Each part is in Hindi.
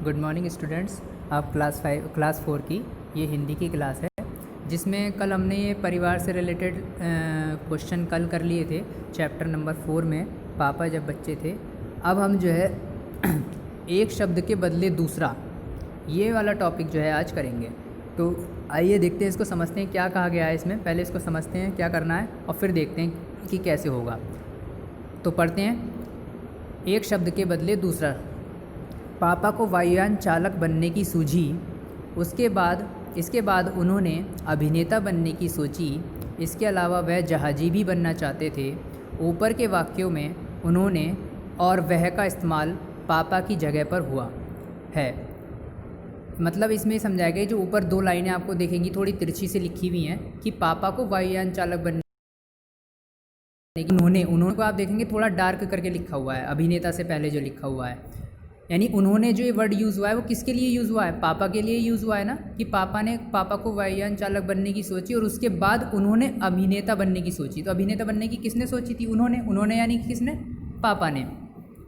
Good morning students. आप क्लास 4 की ये हिंदी की क्लास है, जिसमें कल हमने ये परिवार से रिलेटेड क्वेश्चन कल कर लिए थे चैप्टर नंबर 4 में, पापा जब बच्चे थे। अब हम जो है एक शब्द के बदले दूसरा, ये वाला टॉपिक जो है आज करेंगे। तो आइए देखते हैं, इसको समझते हैं क्या कहा गया है इसमें। पहले इसको समझते हैं क्या करना है और फिर देखते हैं कि कैसे होगा। तो पढ़ते हैं, एक शब्द के बदले दूसरा। पापा को वायुयान चालक बनने की सूझी, इसके बाद उन्होंने अभिनेता बनने की सोची। इसके अलावा वह जहाजी भी बनना चाहते थे। ऊपर के वाक्यों में उन्होंने और वह का इस्तेमाल पापा की जगह पर हुआ है। मतलब इसमें समझाया गया, जो ऊपर दो लाइनें आपको देखेंगी थोड़ी तिरछी से लिखी हुई हैं कि पापा को वायुयान चालक बनने, लेकिन उन्होंने को आप देखेंगे थोड़ा डार्क करके लिखा हुआ है, अभिनेता से पहले जो लिखा हुआ है। यानी उन्होंने जो ये वर्ड यूज़ हुआ है वो किसके लिए यूज़ हुआ है? पापा के लिए यूज़ हुआ है ना, कि पापा को वायुयान चालक बनने की सोची और उसके बाद उन्होंने अभिनेता बनने की सोची। तो अभिनेता बनने की किसने सोची थी? उन्होंने यानी कि किसने? पापा ने।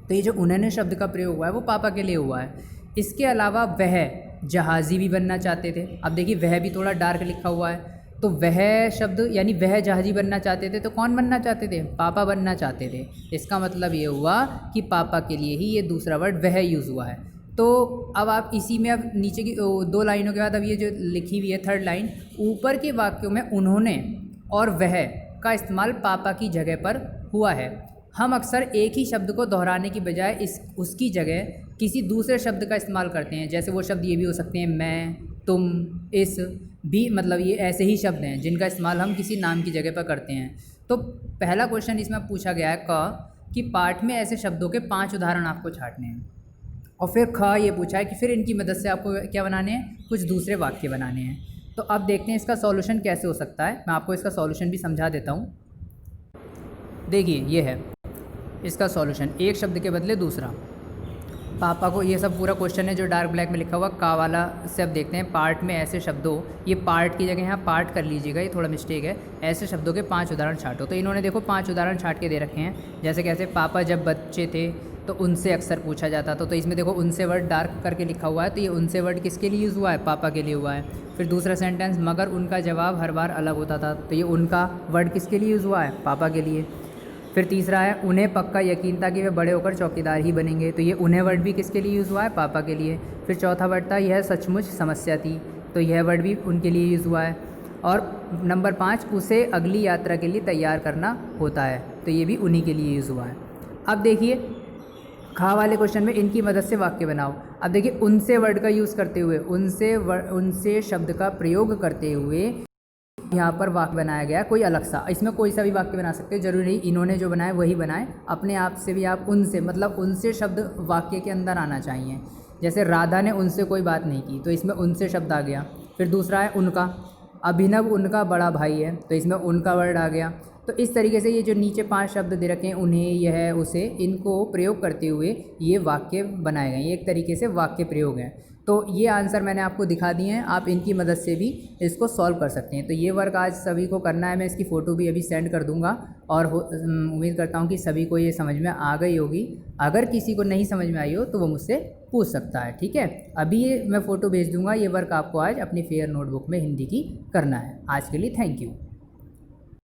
तो ये जो उन्होंने शब्द का प्रयोग हुआ है वो पापा के लिए हुआ है। इसके अलावा वह जहाज़ी भी बनना चाहते थे। अब देखिए वह भी थोड़ा डार्क लिखा हुआ है, तो वह शब्द यानी वह जहाजी बनना चाहते थे, तो कौन बनना चाहते थे? पापा बनना चाहते थे। इसका मतलब ये हुआ कि पापा के लिए ही ये दूसरा वर्ड वह यूज़ हुआ है। तो अब आप इसी में अब नीचे की दो लाइनों के बाद अब ये जो लिखी हुई है थर्ड लाइन, ऊपर के वाक्यों में उन्होंने और वह का इस्तेमाल पापा की जगह पर हुआ है। हम अक्सर एक ही शब्द को दोहराने की बजाय उसकी जगह किसी दूसरे शब्द का इस्तेमाल करते हैं। जैसे वो शब्द ये भी हो सकते हैं मैं, तुम, इस भी, मतलब ये ऐसे ही शब्द हैं जिनका इस्तेमाल हम किसी नाम की जगह पर करते हैं। तो पहला क्वेश्चन इसमें पूछा गया है कि पाठ में ऐसे शब्दों के 5 उदाहरण आपको छांटने हैं। और फिर ये पूछा है कि फिर इनकी मदद से आपको क्या बनाने हैं? कुछ दूसरे वाक्य बनाने हैं। तो अब देखते हैं इसका सॉल्यूशन कैसे हो सकता है। मैं आपको इसका सॉल्यूशन भी समझा देता हूँ। देखिए ये है इसका सॉल्यूशन, एक शब्द के बदले दूसरा। पापा को, ये सब पूरा क्वेश्चन है जो डार्क ब्लैक में लिखा हुआ। का वाला से अब देखते हैं, पार्ट में ऐसे शब्दों, ये पार्ट की जगह यहाँ पार्ट कर लीजिएगा, ये थोड़ा मिस्टेक है। ऐसे शब्दों के 5 उदाहरण छांटो। तो इन्होंने देखो 5 उदाहरण छांट के दे रखे हैं। जैसे कैसे? पापा जब बच्चे थे तो उनसे अक्सर पूछा जाता था। तो इसमें देखो उनसे वर्ड डार्क करके लिखा हुआ है, तो ये उनसे वर्ड किसके लिए यूज़ हुआ है? पापा के लिए हुआ है। फिर दूसरा सेंटेंस, मगर उनका जवाब हर बार अलग होता था। तो ये उनका वर्ड किसके लिए यूज़ हुआ है? पापा के लिए। फिर तीसरा है, उन्हें पक्का यकीन था कि वे बड़े होकर चौकीदार ही बनेंगे। तो ये उन्हें वर्ड भी किसके लिए यूज़ हुआ है? पापा के लिए। फिर चौथा वर्ड था, यह सचमुच समस्या थी। तो यह वर्ड भी उनके लिए यूज़ हुआ है। और नंबर 5, उसे अगली यात्रा के लिए तैयार करना होता है। तो ये भी उन्हीं के लिए यूज़ हुआ है। अब देखिए खा वाले क्वेश्चन में इनकी मदद से वाक्य बनाओ। अब देखिए उनसे वर्ड का यूज़ करते हुए, उनसे शब्द का प्रयोग करते हुए यहाँ पर वाक्य बनाया गया कोई अलग सा। इसमें कोई सा भी वाक्य बना सकते हैं, जरूरी नहीं इन्होंने जो बनाया वही बनाए। अपने आप से भी आप उनसे, मतलब उनसे शब्द वाक्य के अंदर आना चाहिए। जैसे राधा ने उनसे कोई बात नहीं की, तो इसमें उनसे शब्द आ गया। फिर दूसरा है उनका, अभिनव उनका बड़ा भाई है, तो इसमें उनका वर्ड आ गया। तो इस तरीके से ये जो नीचे 5 शब्द दे रखे हैं, उन्हें, यह, उसे, इनको प्रयोग करते हुए ये वाक्य बनाए गए। ये एक तरीके से वाक्य प्रयोग है। तो ये आंसर मैंने आपको दिखा दिए हैं, आप इनकी मदद से भी इसको सॉल्व कर सकते हैं। तो ये वर्क आज सभी को करना है। मैं इसकी फ़ोटो भी अभी सेंड कर दूंगा और उम्मीद करता हूँ कि सभी को ये समझ में आ गई होगी। अगर किसी को नहीं समझ में आई हो तो वो मुझसे पूछ सकता है, ठीक है। अभी ये मैं फ़ोटो भेज दूँगा। ये वर्क आपको आज अपनी फेयर नोटबुक में हिंदी की करना है। आज के लिए थैंक यू।